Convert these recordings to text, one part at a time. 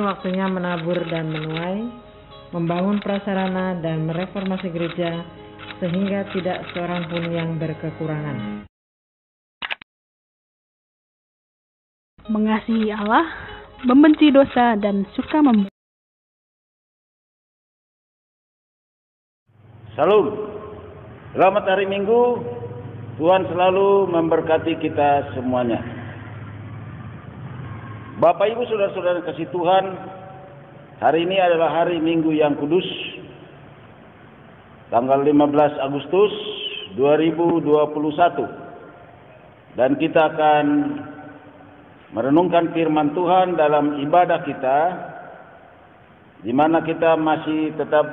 Kini waktunya menabur dan menuai, membangun prasarana dan mereformasi gereja sehingga tidak seorang pun yang berkekurangan. Mengasihi Allah, membenci dosa, dan suka membantu. Salam. Selamat hari Minggu. Tuhan selalu memberkati kita semuanya. Bapak Ibu Saudara-saudara kasih Tuhan, hari ini adalah hari Minggu yang kudus, tanggal 15 Agustus 2021. Dan kita akan merenungkan firman Tuhan dalam ibadah kita, di mana kita masih tetap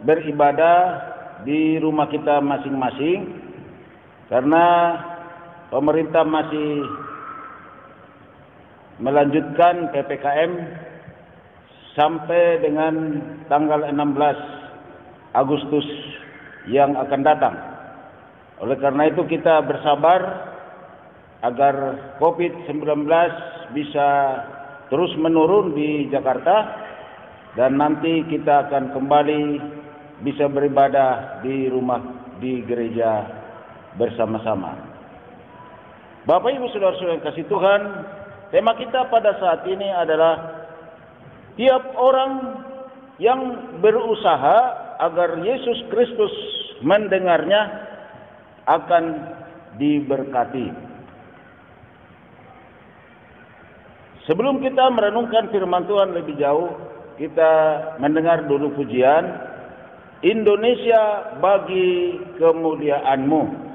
beribadah di rumah kita masing-masing, karena pemerintah masih melanjutkan PPKM sampai dengan tanggal 16 Agustus yang akan datang. Oleh karena itu kita bersabar agar COVID-19 bisa terus menurun di Jakarta dan nanti kita akan kembali bisa beribadah di rumah, di gereja bersama-sama. Bapak Ibu Saudara-saudara yang kasih Tuhan, tema kita pada saat ini adalah tiap orang yang berusaha agar Yesus Kristus mendengarnya akan diberkati. Sebelum kita merenungkan firman Tuhan lebih jauh, kita mendengar dulu pujian Indonesia bagi kemuliaan-Mu.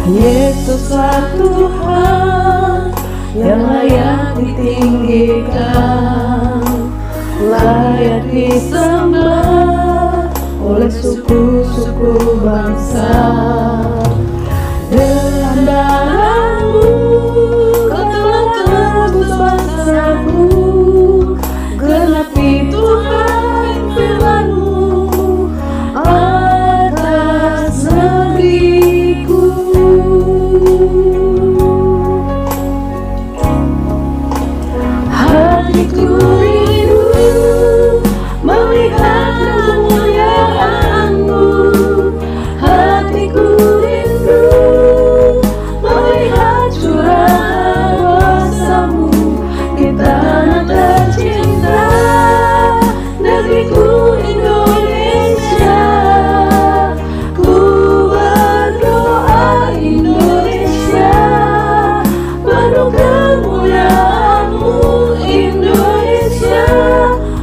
Yesuslah Tuhan yang layak ditinggikan, layak disembah oleh suku-suku bangsa. Dengan darah-Mu Kau telah tebus bangsa-Mu, genapi Tuhan firman-Mu atas negeriku. Hatiku rindu melihat kemuliaan-Mu. Hatiku rindu melihat curahan kuasa-Mu di tanah tercinta, negeriku Indonesia. Ku berdoa Indonesia, penuh kemuliaan-Mu Indonesia,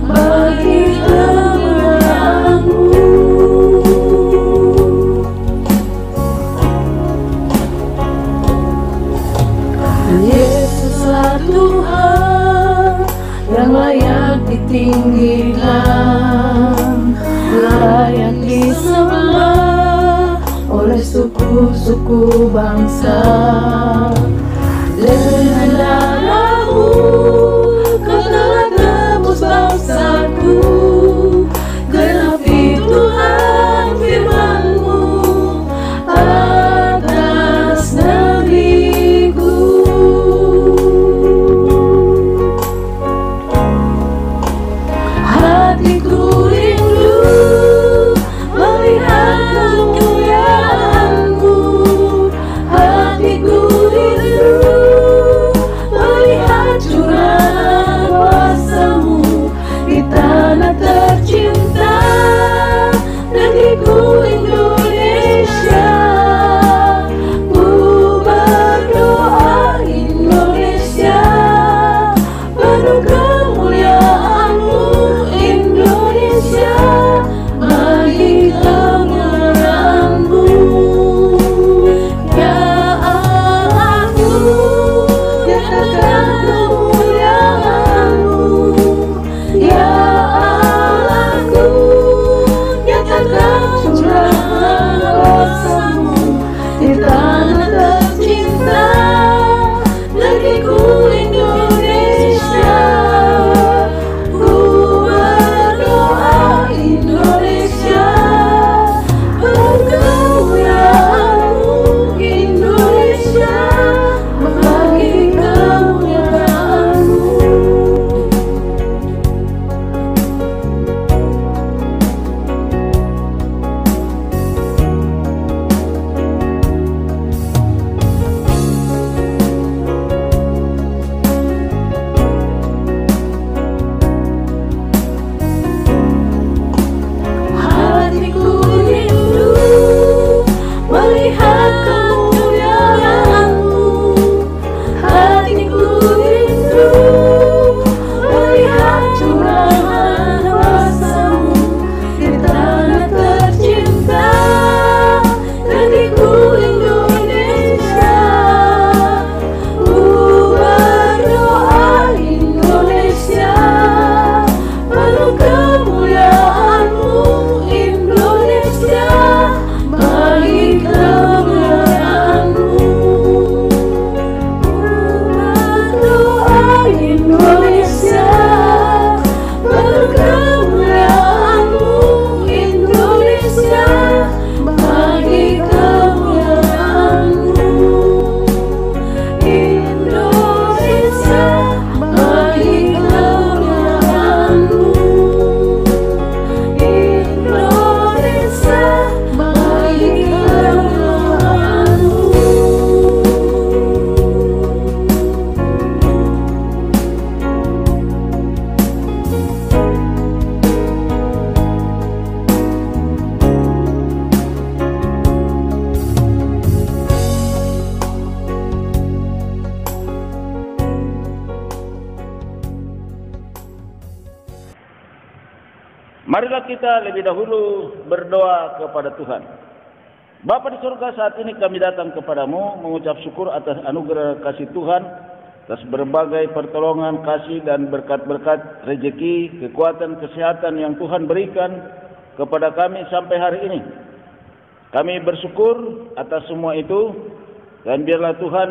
bagi kemuliaan-Mu. Yesuslah Tuhan yang layak ditinggikan, layak disembah oleh suku-suku bangsa. Dengan darah-Mu Kau telah tebus bangsa-Ku, genapi Tuhan firman-Mu atas negeriku. Hatiku rindu melihat kemuliaan-Mu. Hatiku rindu melihat curahan Marilah kita lebih dahulu berdoa kepada Tuhan. Bapa di surga, saat ini kami datang kepadamu mengucap syukur atas anugerah kasih Tuhan, atas berbagai pertolongan, kasih dan berkat-berkat, rezeki, kekuatan, kesehatan yang Tuhan berikan kepada kami sampai hari ini. Kami bersyukur atas semua itu, dan biarlah Tuhan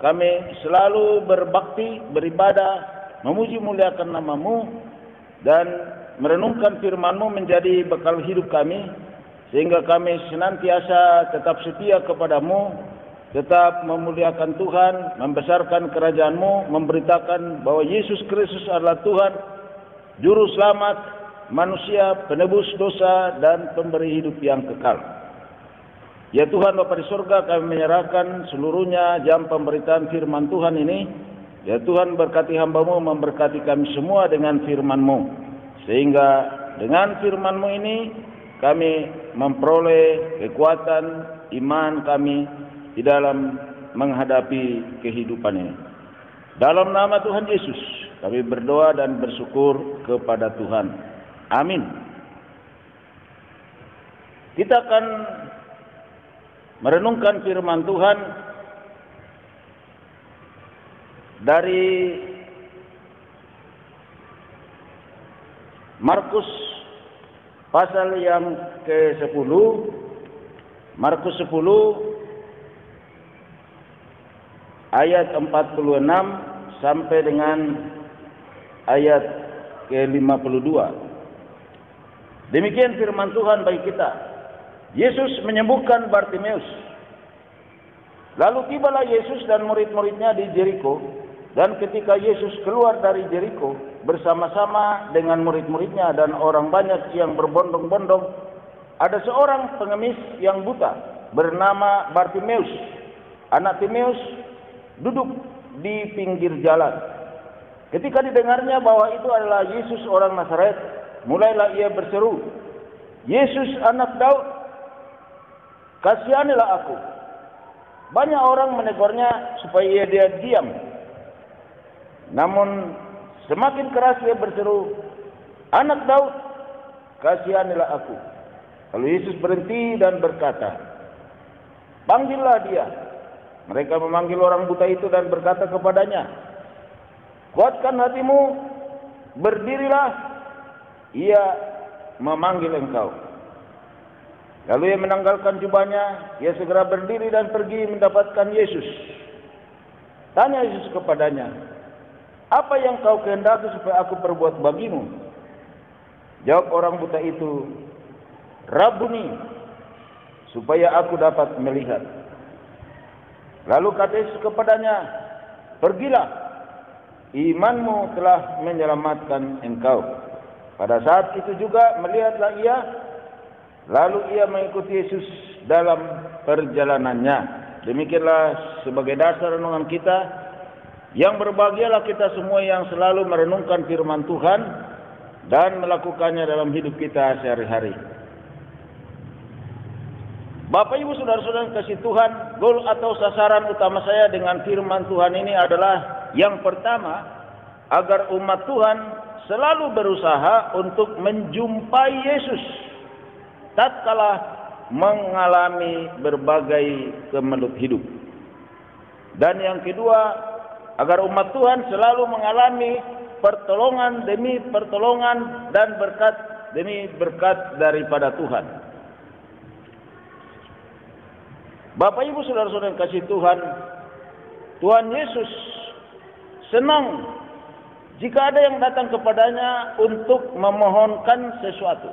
kami selalu berbakti, beribadah, memuji muliakan nama-Mu, dan merenungkan firman-Mu menjadi bekal hidup kami, sehingga kami senantiasa tetap setia kepadamu, tetap memuliakan Tuhan, membesarkan kerajaan-Mu, memberitakan bahwa Yesus Kristus adalah Tuhan, Juru Selamat manusia, penebus dosa, dan pemberi hidup yang kekal. Ya Tuhan Bapa di surga, kami menyerahkan seluruhnya jam pemberitaan firman Tuhan ini. Ya Tuhan, berkati hamba-Mu, memberkati kami semua dengan firman-Mu, sehingga dengan firman-Mu ini kami memperoleh kekuatan iman kami di dalam menghadapi kehidupan ini. Dalam nama Tuhan Yesus kami berdoa dan bersyukur kepada Tuhan. Amin. Kita akan merenungkan firman Tuhan dari Markus pasal yang ke-10, Markus 10 ayat 46 sampai dengan ayat ke-52. Demikian firman Tuhan bagi kita. Yesus menyembuhkan Bartimeus. Lalu tibalah Yesus dan murid-muridnya di Jeriko, dan ketika Yesus keluar dari Jeriko bersama-sama dengan murid-muridnya dan orang banyak yang berbondong-bondong, ada seorang pengemis yang buta bernama Bartimeus, anak Timeus, duduk di pinggir jalan. Ketika didengarnya bahwa itu adalah Yesus orang Nazaret, mulailah ia berseru, "Yesus anak Daud, kasihanilah aku." Banyak orang menegurnya supaya dia diam. Namun semakin keras ia berseru, "Anak Daud, kasihanilah aku." Lalu Yesus berhenti dan berkata, "Panggillah dia." Mereka memanggil orang buta itu dan berkata kepadanya, "Kuatkan hatimu, berdirilah, ia memanggil engkau." Lalu ia menanggalkan jubahnya, ia segera berdiri dan pergi mendapatkan Yesus. Tanya Yesus kepadanya, "Apa yang kau kehendaki supaya aku perbuat bagimu?" Jawab orang buta itu, "Rabuni, supaya aku dapat melihat." Lalu kata Yesus kepadanya, "Pergilah, imanmu telah menyelamatkan engkau." Pada saat itu juga melihatlah ia, lalu ia mengikuti Yesus dalam perjalanannya. Demikianlah sebagai dasar renungan kita, yang berbahagialah kita semua yang selalu merenungkan firman Tuhan dan melakukannya dalam hidup kita sehari-hari. Bapak Ibu Saudara-saudara kasih Tuhan, goal atau sasaran utama saya dengan firman Tuhan ini adalah yang pertama, agar umat Tuhan selalu berusaha untuk menjumpai Yesus tatkala mengalami berbagai kemelut hidup. Dan yang kedua, agar umat Tuhan selalu mengalami pertolongan demi pertolongan dan berkat demi berkat daripada Tuhan. Bapak Ibu Saudara-saudara yang kasih Tuhan, Tuhan Yesus senang jika ada yang datang kepadanya untuk memohonkan sesuatu.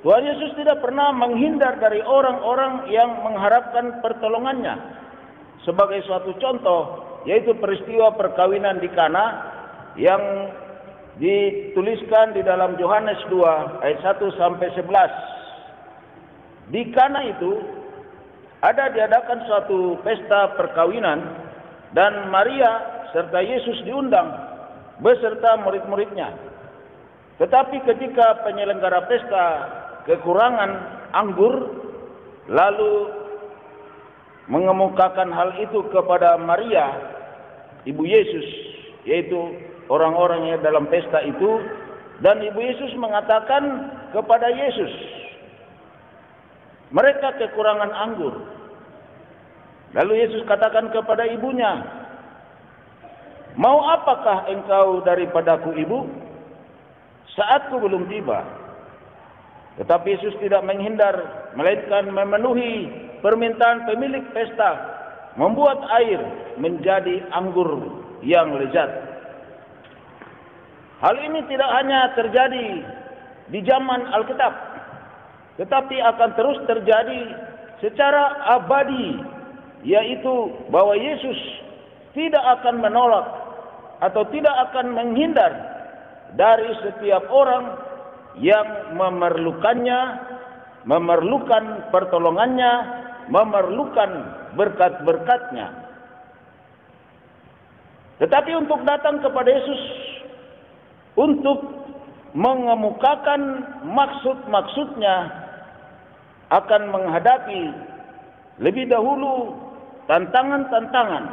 Tuhan Yesus tidak pernah menghindar dari orang-orang yang mengharapkan pertolongannya. Sebagai suatu contoh, yaitu peristiwa perkawinan di Kana yang dituliskan di dalam Yohanes 2 ayat 1 sampai 11. Di Kana itu ada diadakan suatu pesta perkawinan dan Maria serta Yesus diundang beserta murid-muridnya. Tetapi ketika penyelenggara pesta kekurangan anggur, lalu mengemukakan hal itu kepada Maria, ibu Yesus, yaitu orang-orang yang dalam pesta itu, Dan ibu Yesus mengatakan kepada Yesus, mereka kekurangan anggur. Lalu Yesus katakan kepada ibunya, mau apakah engkau daripadaku, ibu? Saatku belum tiba. Tetapi Yesus tidak menghindar, melainkan memenuhi permintaan pemilik pesta, membuat air menjadi anggur yang lezat. Hal ini tidak hanya terjadi di zaman Alkitab, tetapi akan terus terjadi secara abadi, yaitu bahwa Yesus tidak akan menolak atau tidak akan menghindar dari setiap orang yang memerlukannya, memerlukan pertolongannya, memerlukan berkat-berkatnya. Tetapi untuk datang kepada Yesus, untuk mengemukakan maksud-maksudnya, akan menghadapi lebih dahulu tantangan-tantangan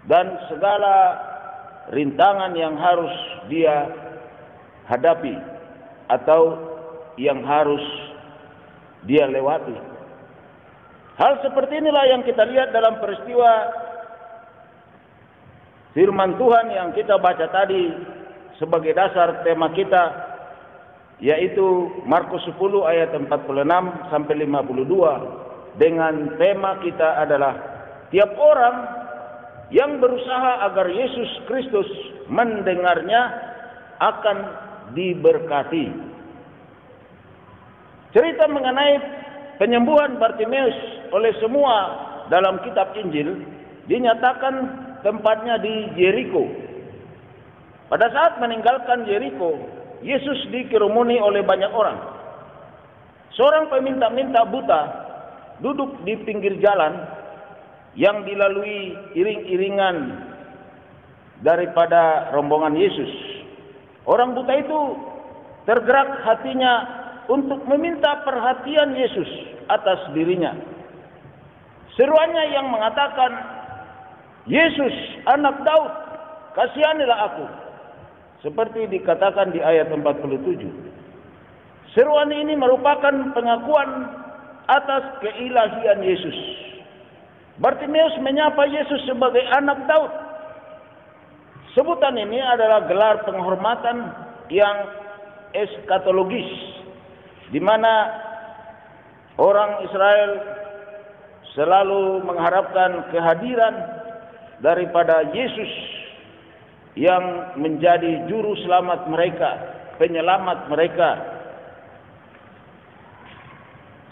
dan segala rintangan yang harus dia hadapi atau yang harus dia lewati. Hal seperti inilah yang kita lihat dalam peristiwa firman Tuhan yang kita baca tadi sebagai dasar tema kita, yaitu Markus 10 ayat 46 sampai 52, dengan tema kita adalah tiap orang yang berusaha agar Yesus Kristus mendengarnya akan diberkati. Cerita mengenai penyembuhan Bartimeus oleh semua dalam kitab Injil dinyatakan tempatnya di Yeriko. Pada saat meninggalkan Yeriko, Yesus dikerumuni oleh banyak orang. Seorang peminta-minta buta duduk di pinggir jalan yang dilalui iring-iringan daripada rombongan Yesus. Orang buta itu tergerak hatinya untuk meminta perhatian Yesus atas dirinya. Seruannya yang mengatakan, Yesus, anak Daud, kasihanilah aku. Seperti dikatakan di ayat 47. Seruan ini merupakan pengakuan atas keilahian Yesus. Bartimeus menyapa Yesus sebagai anak Daud. Sebutan ini adalah gelar penghormatan yang eskatologis, di mana orang Israel selalu mengharapkan kehadiran daripada Yesus yang menjadi juru selamat mereka, penyelamat mereka.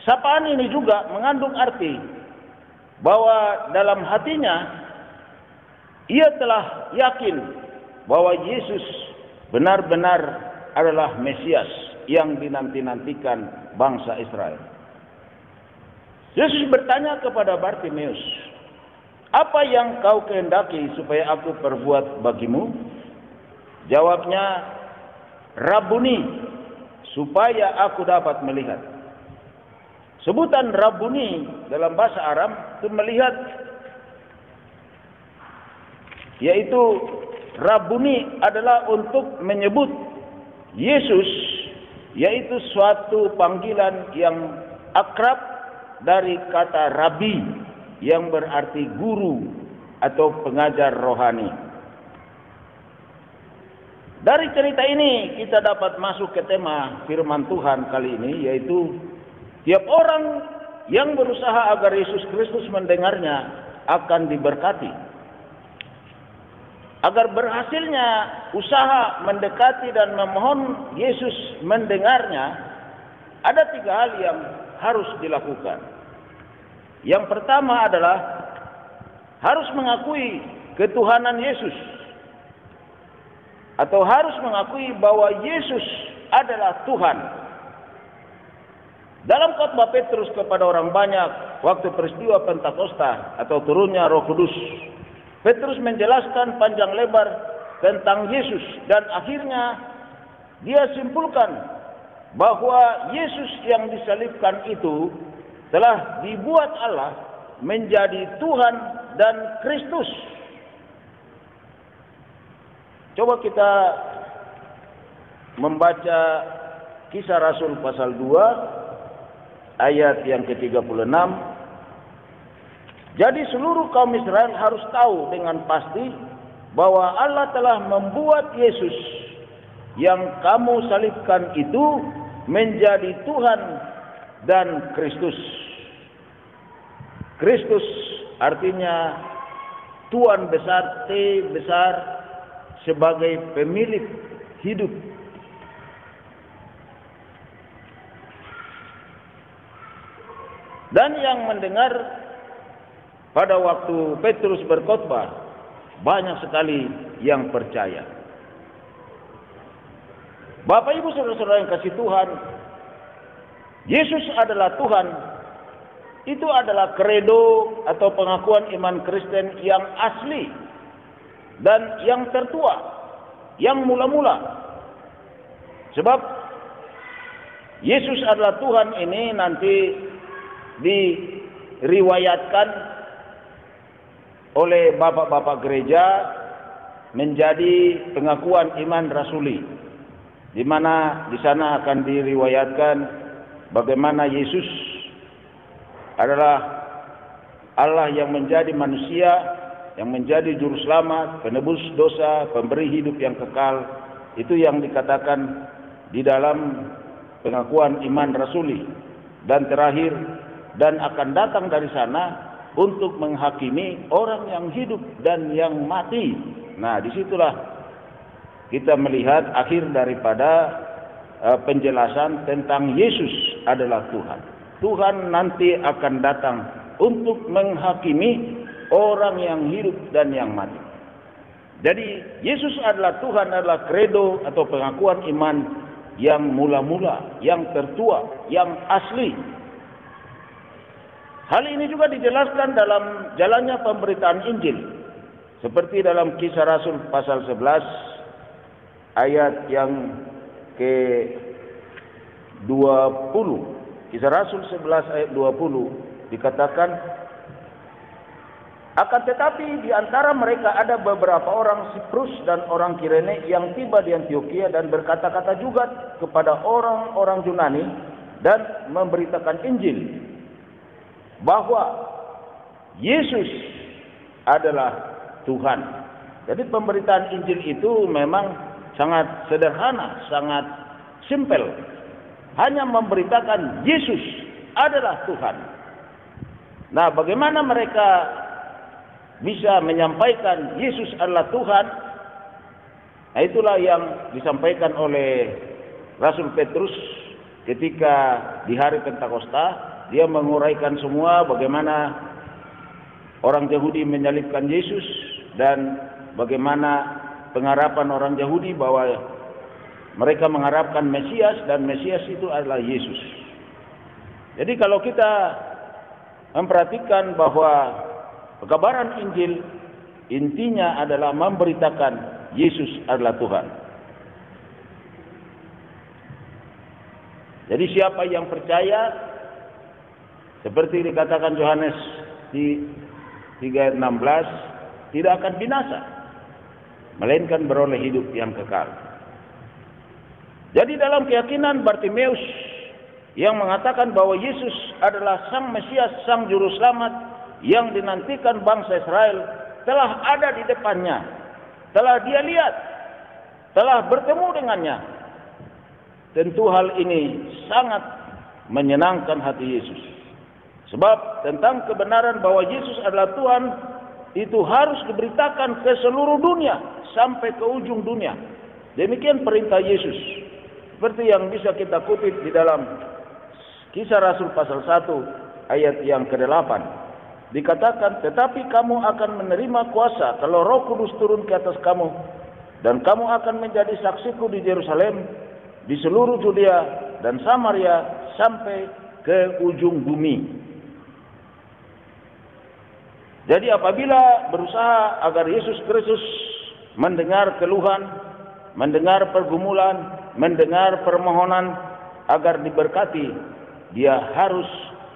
Sapaan ini juga mengandung arti bahwa dalam hatinya ia telah yakin bahwa Yesus benar-benar adalah Mesias yang dinanti-nantikan bangsa Israel. Yesus bertanya kepada Bartimeus, apa yang kau kehendaki supaya aku perbuat bagimu? Jawabnya, Rabuni, supaya aku dapat melihat. Sebutan Rabuni dalam bahasa Aram itu melihat, yaitu Rabuni adalah untuk menyebut Yesus, yaitu suatu panggilan yang akrab dari kata Rabi, yang berarti guru atau pengajar rohani. Dari cerita ini kita dapat masuk ke tema firman Tuhan kali ini, yaitu tiap orang yang berusaha agar Yesus Kristus mendengarnya akan diberkati. Agar berhasilnya usaha mendekati dan memohon Yesus mendengarnya, ada 3 hal yang harus dilakukan. Yang pertama adalah harus mengakui ketuhanan Yesus, atau harus mengakui bahwa Yesus adalah Tuhan. Dalam khotbah Petrus kepada orang banyak waktu peristiwa Pentakosta atau turunnya Roh Kudus, Petrus menjelaskan panjang lebar tentang Yesus, dan akhirnya dia simpulkan bahwa Yesus yang disalibkan itu telah dibuat Allah menjadi Tuhan dan Kristus. Coba kita membaca Kisah Rasul pasal 2 ayat yang ke-36. Jadi seluruh kaum Israel harus tahu dengan pasti bahwa Allah telah membuat Yesus yang kamu salibkan itu menjadi Tuhan dan Kristus. Kristus artinya Tuhan besar, T besar, sebagai pemilik hidup. Dan yang mendengar pada waktu Petrus berkhotbah, banyak sekali yang percaya. Bapak Ibu saudara-saudara yang kasih Tuhan, Yesus adalah Tuhan. Itu adalah kredo atau pengakuan iman Kristen yang asli dan yang tertua, yang mula-mula. Sebab Yesus adalah Tuhan ini nanti diriwayatkan oleh bapak-bapak gereja menjadi pengakuan iman rasuli, di mana di sana akan diriwayatkan bagaimana Yesus adalah Allah yang menjadi manusia, yang menjadi juru selamat, penebus dosa, pemberi hidup yang kekal. Itu yang dikatakan di dalam pengakuan iman rasuli. Dan terakhir, dan akan datang dari sana untuk menghakimi orang yang hidup dan yang mati. Nah, disitulah kita melihat akhir daripada penjelasan tentang Yesus adalah Tuhan. Tuhan nanti akan datang untuk menghakimi orang yang hidup dan yang mati. Jadi Yesus adalah Tuhan, adalah kredo atau pengakuan iman yang mula-mula, yang tertua, yang asli. Hal ini juga dijelaskan dalam jalannya pemberitaan Injil. Seperti dalam Kisah Rasul pasal 11 ayat yang ke-20. Kisah Rasul 11 ayat 20 dikatakan, akan tetapi di antara mereka ada beberapa orang Siprus dan orang Kirene yang tiba di Antioquia dan berkata-kata juga kepada orang-orang Yunani dan memberitakan Injil bahwa Yesus adalah Tuhan. Jadi pemberitaan Injil itu memang sangat sederhana, sangat simpel. Hanya memberitakan Yesus adalah Tuhan. Nah, bagaimana mereka bisa menyampaikan Yesus adalah Tuhan? Nah, itulah yang disampaikan oleh Rasul Petrus ketika di hari Pentakosta. Dia menguraikan semua bagaimana orang Yahudi menyalibkan Yesus dan bagaimana pengharapan orang Yahudi bahwa mereka mengharapkan Mesias dan Mesias itu adalah Yesus. Jadi kalau kita memperhatikan bahwa pekabaran Injil intinya adalah memberitakan Yesus adalah Tuhan. Jadi siapa yang percaya, seperti dikatakan Yohanes di 3:16, tidak akan binasa, melainkan beroleh hidup yang kekal. Jadi dalam keyakinan Bartimeus yang mengatakan bahwa Yesus adalah Sang Mesias, Sang Juru Selamat yang dinantikan bangsa Israel, telah ada di depannya, telah dia lihat, telah bertemu dengannya. Tentu hal ini sangat menyenangkan hati Yesus. Sebab tentang kebenaran bahwa Yesus adalah Tuhan itu harus diberitakan ke seluruh dunia sampai ke ujung dunia. Demikian perintah Yesus. Seperti yang bisa kita kutip di dalam Kisah Rasul pasal 1 ayat yang ke-8. Dikatakan, tetapi kamu akan menerima kuasa kalau Roh Kudus turun ke atas kamu, dan kamu akan menjadi saksiku di Yerusalem, di seluruh Judea dan Samaria sampai ke ujung bumi. Jadi apabila berusaha agar Yesus Kristus mendengar keluhan, mendengar pergumulan, mendengar permohonan agar diberkati, dia harus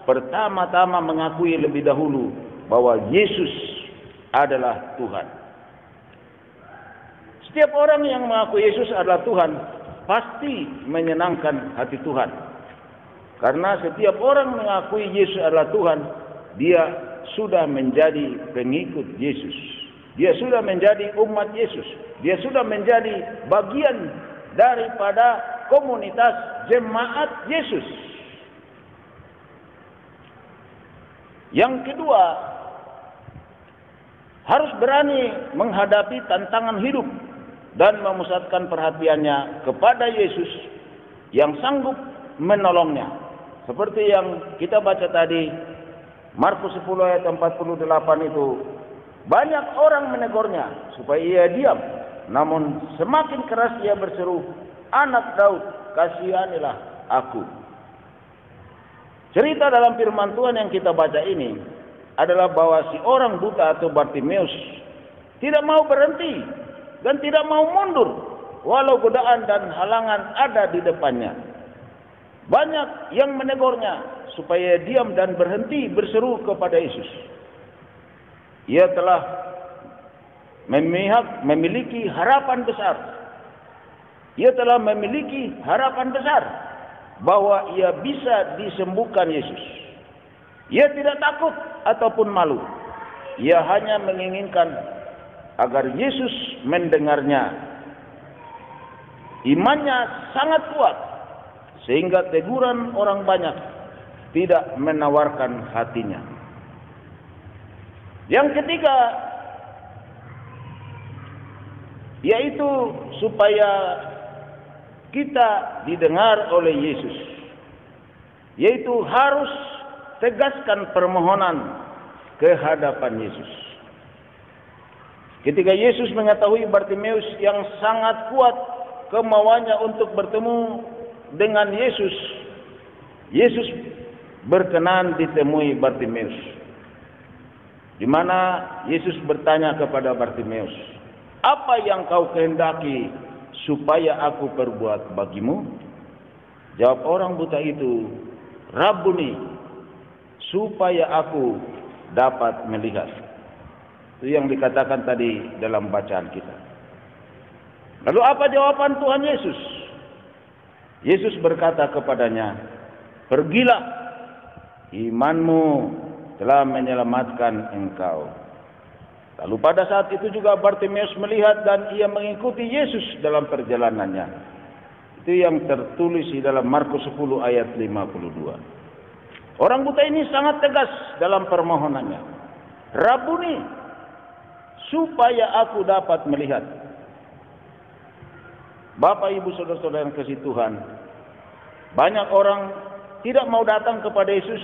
pertama-tama mengakui lebih dahulu bahwa Yesus adalah Tuhan. Setiap orang yang mengaku Yesus adalah Tuhan, pasti menyenangkan hati Tuhan. Karena setiap orang mengakui Yesus adalah Tuhan, dia sudah menjadi pengikut Yesus. Dia sudah menjadi umat Yesus. Dia sudah menjadi bagian daripada komunitas jemaat Yesus. Yang kedua, harus berani menghadapi tantangan hidup dan memusatkan perhatiannya kepada Yesus yang sanggup menolongnya. Seperti yang kita baca tadi, Markus 10 ayat 48 itu, banyak orang menegurnya supaya ia diam. Namun semakin keras ia berseru, "Anak Daud, kasihanilah aku." Cerita dalam firman Tuhan yang kita baca ini adalah bahwa si orang buta atau Bartimeus tidak mau berhenti dan tidak mau mundur walau godaan dan halangan ada di depannya. Banyak yang menegurnya supaya diam dan berhenti berseru kepada Yesus. Ia telah memiliki harapan besar. Ia telah memiliki harapan besar bahwa ia bisa disembuhkan Yesus. Ia tidak takut ataupun malu. Ia hanya menginginkan agar Yesus mendengarnya. Imannya sangat kuat sehingga teguran orang banyak tidak menawarkan hatinya. Yang ketiga, yaitu supaya kita didengar oleh Yesus, yaitu harus tegaskan permohonan ke hadapan Yesus. Ketika Yesus mengetahui Bartimeus yang sangat kuat kemauannya untuk bertemu dengan Yesus, Yesus berkenan ditemui Bartimeus. Di mana Yesus bertanya kepada Bartimeus, "Apa yang kau kehendaki supaya aku perbuat bagimu?" Jawab orang buta itu, "Rabuni, supaya aku dapat melihat." Itu yang dikatakan tadi dalam bacaan kita. Lalu apa jawaban Tuhan Yesus? Yesus berkata kepadanya, "Pergilah, imanmu telah menyelamatkan engkau." Lalu pada saat itu juga Bartimeus melihat dan ia mengikuti Yesus dalam perjalanannya. Itu yang tertulis di dalam Markus 10 ayat 52. Orang buta ini sangat tegas dalam permohonannya. "Rabuni, supaya aku dapat melihat." Bapak, Ibu, Saudara-saudara yang kasih Tuhan, banyak orang tidak mau datang kepada Yesus,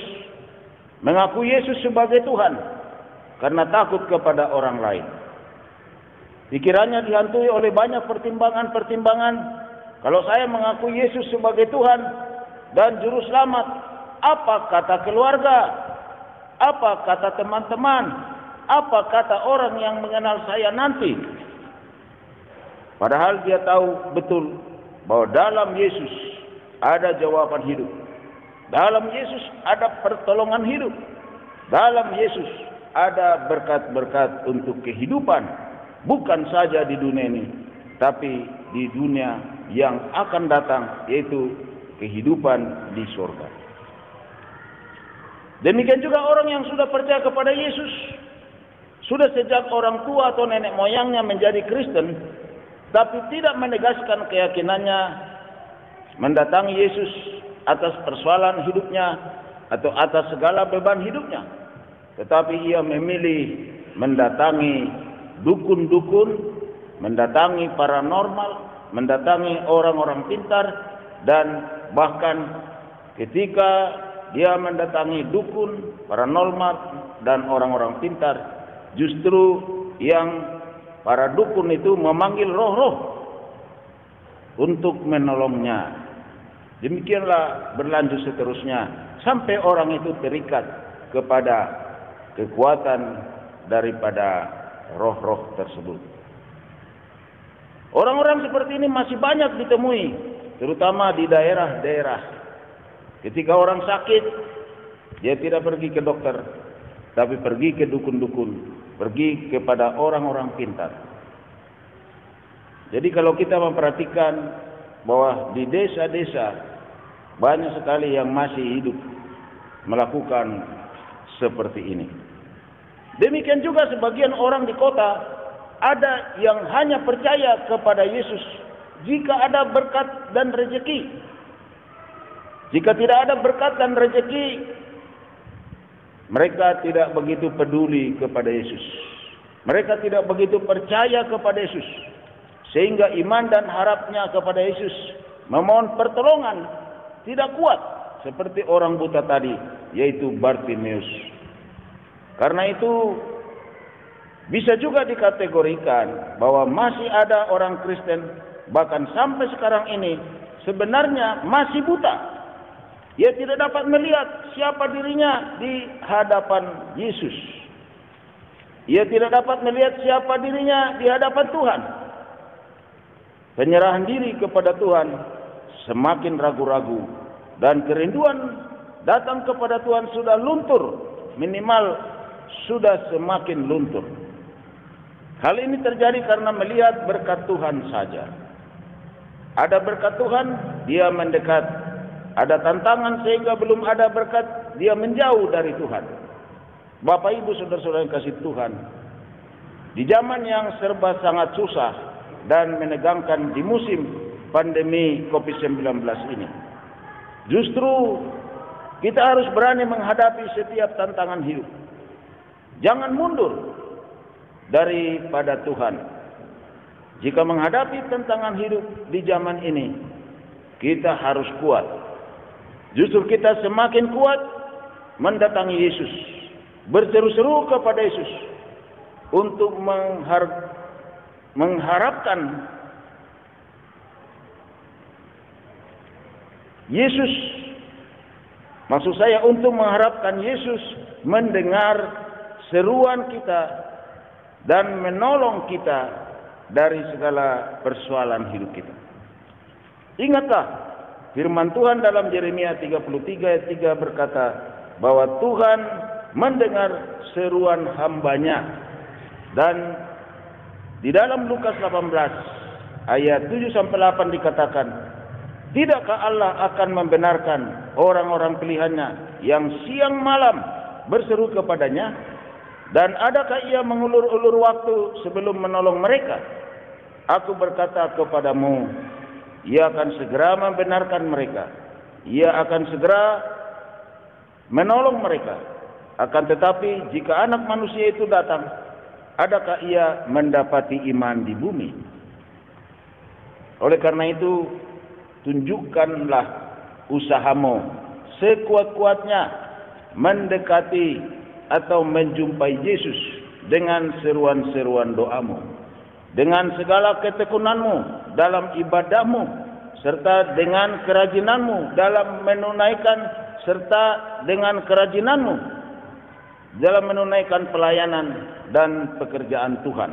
mengaku Yesus sebagai Tuhan karena takut kepada orang lain. Pikirannya dihantui oleh banyak pertimbangan-pertimbangan. Kalau saya mengaku Yesus sebagai Tuhan dan Juru Selamat, apa kata keluarga? Apa kata teman-teman? Apa kata orang yang mengenal saya nanti? Padahal dia tahu betul bahwa dalam Yesus ada jawaban hidup. Dalam Yesus ada pertolongan hidup. Dalam Yesus ada berkat-berkat untuk kehidupan. Bukan saja di dunia ini, tapi di dunia yang akan datang, yaitu kehidupan di surga. Demikian juga orang yang sudah percaya kepada Yesus, sudah sejak orang tua atau nenek moyangnya menjadi Kristen, tapi tidak menegaskan keyakinannya mendatangi Yesus atas persoalan hidupnya atau atas segala beban hidupnya. Tetapi ia memilih mendatangi dukun-dukun, mendatangi paranormal, mendatangi orang-orang pintar, dan bahkan ketika dia mendatangi dukun, paranormal, dan orang-orang pintar, justru yang para dukun itu memanggil roh-roh untuk menolongnya. Demikianlah berlanjut seterusnya sampai orang itu terikat kepada kekuatan daripada roh-roh tersebut. Orang-orang seperti ini masih banyak ditemui, terutama di daerah-daerah. Ketika orang sakit, dia tidak pergi ke dokter, tapi pergi ke dukun-dukun, pergi kepada orang-orang pintar. Jadi kalau kita memperhatikan bahwa di desa-desa banyak sekali yang masih hidup melakukan seperti ini. Demikian juga sebagian orang di kota, ada yang hanya percaya kepada Yesus jika ada berkat dan rezeki. Jika tidak ada berkat dan rezeki, mereka tidak begitu peduli kepada Yesus. Mereka tidak begitu percaya kepada Yesus, sehingga iman dan harapnya kepada Yesus memohon pertolongan tidak kuat, seperti orang buta tadi, yaitu Bartimeus. Karena itu bisa juga dikategorikan bahwa masih ada orang Kristen bahkan sampai sekarang ini sebenarnya masih buta. Ia tidak dapat melihat siapa dirinya di hadapan Yesus. Ia tidak dapat melihat siapa dirinya di hadapan Tuhan. Penyerahan diri kepada Tuhan semakin ragu-ragu, dan kerinduan datang kepada Tuhan sudah luntur, minimal sudah semakin luntur. Hal ini terjadi karena melihat berkat Tuhan saja. Ada berkat Tuhan, dia mendekat. Ada tantangan sehingga belum ada berkat, dia menjauh dari Tuhan. Bapak Ibu saudara-saudara yang kasih Tuhan, di zaman yang serba sangat susah dan menegangkan di musim pandemi COVID-19 ini, justru kita harus berani menghadapi setiap tantangan hidup. Jangan mundur daripada Tuhan. Jika menghadapi tantangan hidup di zaman ini, kita harus kuat. Justru kita semakin kuat mendatangi Yesus, berseru-seru kepada Yesus untuk mengharapkan Yesus. Maksud saya untuk mengharapkan Yesus mendengar seruan kita dan menolong kita dari segala persoalan hidup kita. Ingatlah firman Tuhan dalam Yeremia 33 ayat 3 berkata bahwa Tuhan mendengar seruan hambanya. Dan di dalam Lukas 18 ayat 7-8 dikatakan, tidakkah Allah akan membenarkan orang-orang pilihannya yang siang malam berseru kepadanya? Dan adakah ia mengulur-ulur waktu sebelum menolong mereka? Aku berkata kepadamu, ia akan segera membenarkan mereka. Ia akan segera menolong mereka. Akan tetapi jika anak manusia itu datang, adakah ia mendapati iman di bumi? Oleh karena itu, tunjukkanlah usahamu sekuat-kuatnya mendekati atau menjumpai Yesus dengan seruan-seruan doamu, dengan segala ketekunanmu dalam ibadahmu, serta dengan kerajinanmu dalam menunaikan, serta dengan kerajinanmu dalam menunaikan pelayanan dan pekerjaan Tuhan.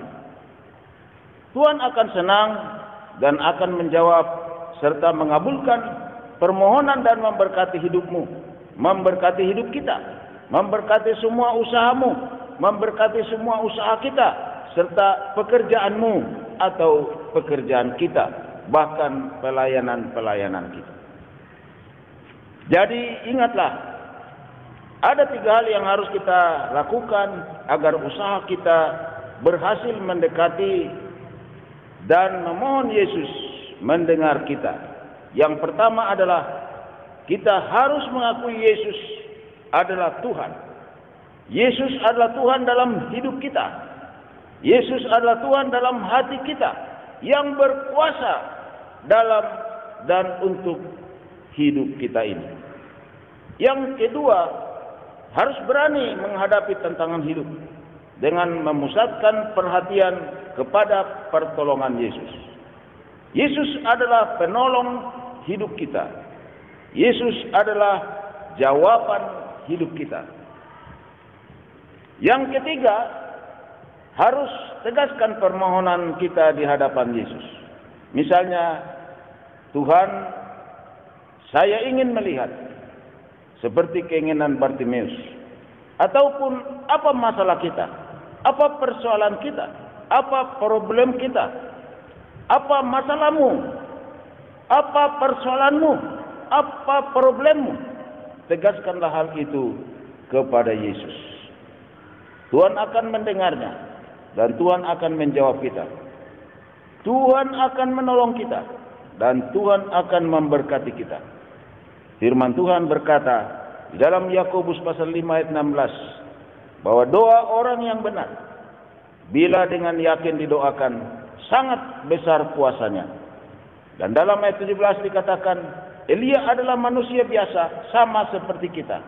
Tuhan akan senang dan akan menjawab serta mengabulkan permohonan dan memberkati hidupmu, memberkati hidup kita, memberkati semua usahamu, memberkati semua usaha kita, serta pekerjaanmu atau pekerjaan kita, bahkan pelayanan-pelayanan kita. Jadi ingatlah, ada 3 hal yang harus kita lakukan agar usaha kita berhasil mendekati dan memohon Yesus mendengar kita. Yang pertama adalah kita harus mengakui Yesus adalah Tuhan. Yesus adalah Tuhan dalam hidup kita. Yesus adalah Tuhan dalam hati kita, yang berkuasa dalam dan untuk hidup kita ini. Yang kedua, harus berani menghadapi tantangan hidup dengan memusatkan perhatian kepada pertolongan Yesus. Yesus adalah penolong hidup kita. Yesus adalah jawaban hidup kita. Yang ketiga, harus tegaskan permohonan kita di hadapan Yesus. Misalnya, Tuhan, saya ingin melihat seperti keinginan Bartimeus. Ataupun apa masalah kita, apa persoalan kita, apa problem kita, apa masalahmu. Apa persoalanmu? Apa problemmu? Tegaskanlah hal itu kepada Yesus. Tuhan akan mendengarnya dan Tuhan akan menjawab kita. Tuhan akan menolong kita dan Tuhan akan memberkati kita. Firman Tuhan berkata di dalam Yakobus pasal 5 ayat 16 bahwa doa orang yang benar bila dengan yakin didoakan sangat besar kuasanya. Dan dalam ayat 17 dikatakan Elia adalah manusia biasa sama seperti kita,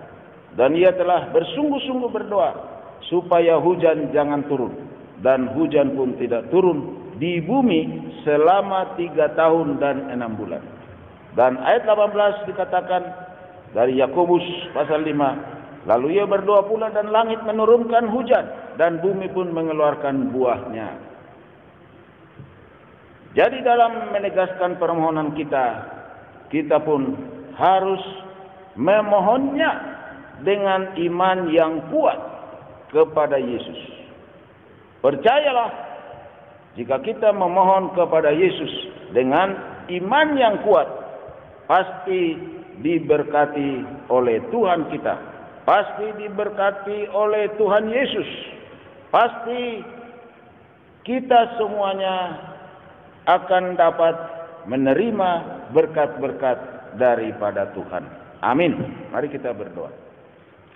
dan ia telah bersungguh-sungguh berdoa supaya hujan jangan turun, dan hujan pun tidak turun di bumi selama 3 tahun dan 6 bulan. Dan ayat 18 dikatakan dari Yakobus pasal 5, lalu ia berdoa pula dan langit menurunkan hujan dan bumi pun mengeluarkan buahnya. Jadi dalam menegaskan permohonan kita pun harus memohonnya dengan iman yang kuat kepada Yesus. Percayalah, jika kita memohon kepada Yesus dengan iman yang kuat, pasti diberkati oleh Tuhan kita. Pasti diberkati oleh Tuhan Yesus. Pasti kita semuanya akan dapat menerima berkat-berkat daripada Tuhan. Amin. Mari kita berdoa.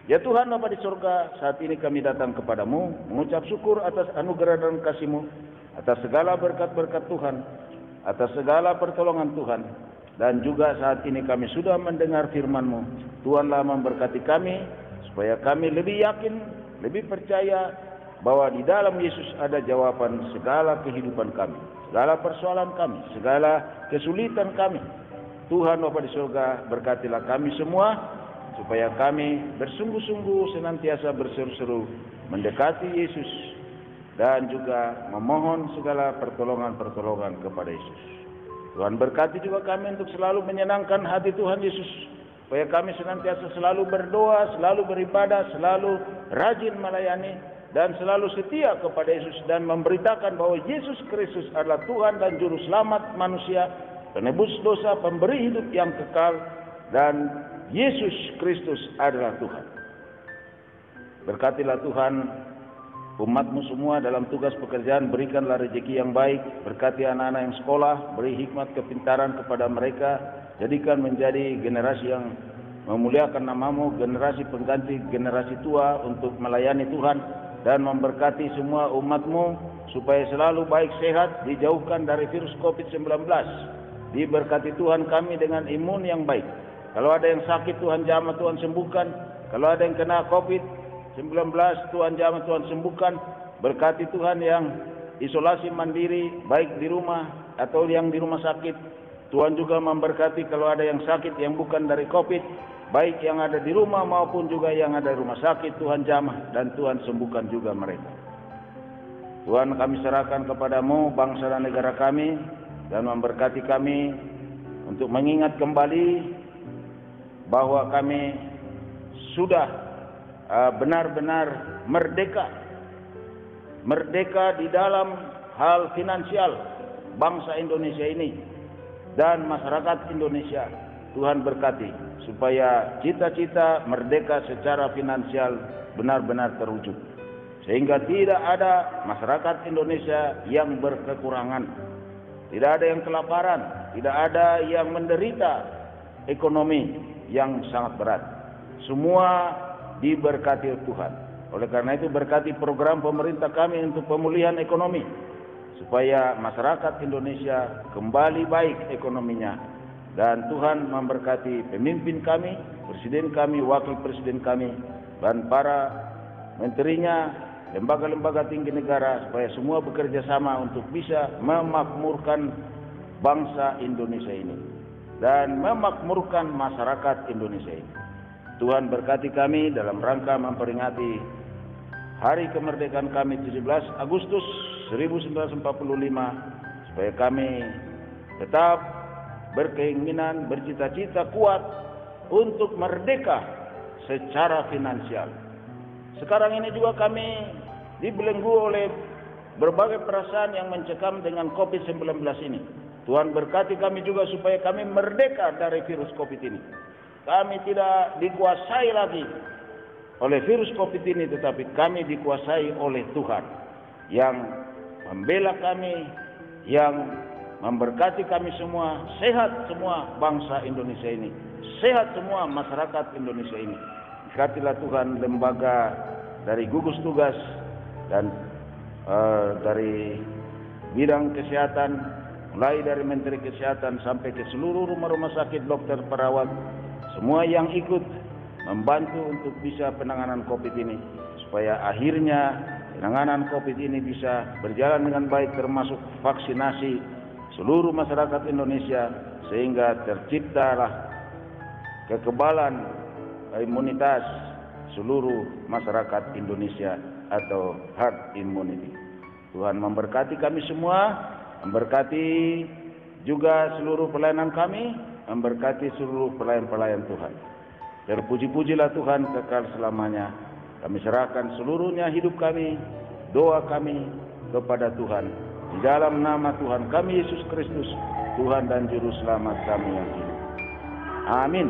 Ya Tuhan Bapa di surga, saat ini kami datang kepadamu mengucap syukur atas anugerah dan kasih-Mu, atas segala berkat-berkat Tuhan, atas segala pertolongan Tuhan. Dan juga saat ini kami sudah mendengar firman-Mu. Tuhanlah memberkati kami supaya kami lebih yakin, lebih percaya bahwa di dalam Yesus ada jawaban segala kehidupan kami, segala persoalan kami, segala kesulitan kami. Tuhan Bapa di surga, berkatilah kami semua supaya kami bersungguh-sungguh senantiasa berseru-seru mendekati Yesus dan juga memohon segala pertolongan-pertolongan kepada Yesus. Tuhan berkati juga kami untuk selalu menyenangkan hati Tuhan Yesus, supaya kami senantiasa selalu berdoa, selalu beribadah, selalu rajin melayani, dan selalu setia kepada Yesus dan memberitakan bahwa Yesus Kristus adalah Tuhan dan Juru Selamat manusia, penebus dosa, pemberi hidup yang kekal, dan Yesus Kristus adalah Tuhan. Berkatilah Tuhan umat-Mu semua dalam tugas pekerjaan, berikanlah rezeki yang baik, berkati anak-anak yang sekolah, beri hikmat kepintaran kepada mereka, jadikan menjadi generasi yang memuliakan nama-Mu, generasi pengganti generasi tua untuk melayani Tuhan, dan memberkati semua umat-Mu supaya selalu baik sehat, dijauhkan dari virus COVID-19. Diberkati Tuhan kami dengan imun yang baik. Kalau ada yang sakit, Tuhan jamah, Tuhan sembuhkan. Kalau ada yang kena COVID-19, Tuhan jamah, Tuhan sembuhkan. Berkati Tuhan yang isolasi mandiri, baik di rumah atau yang di rumah sakit. Tuhan juga memberkati kalau ada yang sakit yang bukan dari COVID, baik yang ada di rumah maupun juga yang ada di rumah sakit, Tuhan jamah dan Tuhan sembuhkan juga mereka. Tuhan, kami serahkan kepadamu bangsa dan negara kami, dan memberkati kami untuk mengingat kembali bahwa kami sudah benar-benar merdeka. Merdeka di dalam hal finansial bangsa Indonesia ini dan masyarakat Indonesia. Tuhan berkati supaya cita-cita merdeka secara finansial benar-benar terwujud, sehingga tidak ada masyarakat Indonesia yang berkekurangan, tidak ada yang kelaparan, tidak ada yang menderita ekonomi yang sangat berat. Semua diberkati Tuhan. Oleh karena itu, berkati program pemerintah kami untuk pemulihan ekonomi, supaya masyarakat Indonesia kembali baik ekonominya. Dan Tuhan memberkati pemimpin kami, presiden kami, wakil presiden kami, dan para menterinya, lembaga-lembaga tinggi negara, supaya semua bekerja sama untuk bisa memakmurkan bangsa Indonesia ini dan memakmurkan masyarakat Indonesia ini. Tuhan berkati kami dalam rangka memperingati hari kemerdekaan kami 17 Agustus 1945, supaya kami tetap berkeinginan, bercita-cita kuat untuk merdeka secara finansial. Sekarang ini juga kami dibelenggu oleh berbagai perasaan yang mencekam dengan COVID-19 ini. Tuhan berkati kami juga supaya kami merdeka dari virus COVID ini. Kami tidak dikuasai lagi oleh virus COVID ini, tetapi kami dikuasai oleh Tuhan yang membela kami, yang memberkati kami semua, sehat semua bangsa Indonesia ini, sehat semua masyarakat Indonesia ini. Berkatilah Tuhan lembaga dari gugus tugas dan dari bidang kesehatan, mulai dari Menteri Kesehatan sampai ke seluruh rumah-rumah sakit, dokter, perawat, semua yang ikut membantu untuk bisa penanganan COVID ini, supaya akhirnya penanganan COVID ini bisa berjalan dengan baik, termasuk vaksinasi seluruh masyarakat Indonesia, sehingga terciptalah kekebalan imunitas seluruh masyarakat Indonesia atau herd immunity. Tuhan memberkati kami semua, memberkati juga seluruh pelayanan kami, memberkati seluruh pelayan-pelayan Tuhan. Terpuji-pujilah Tuhan kekal selamanya. Kami serahkan seluruhnya hidup kami, doa kami kepada Tuhan. Di dalam nama Tuhan kami Yesus Kristus, Tuhan dan Juru Selamat kami yang hidup. Amin.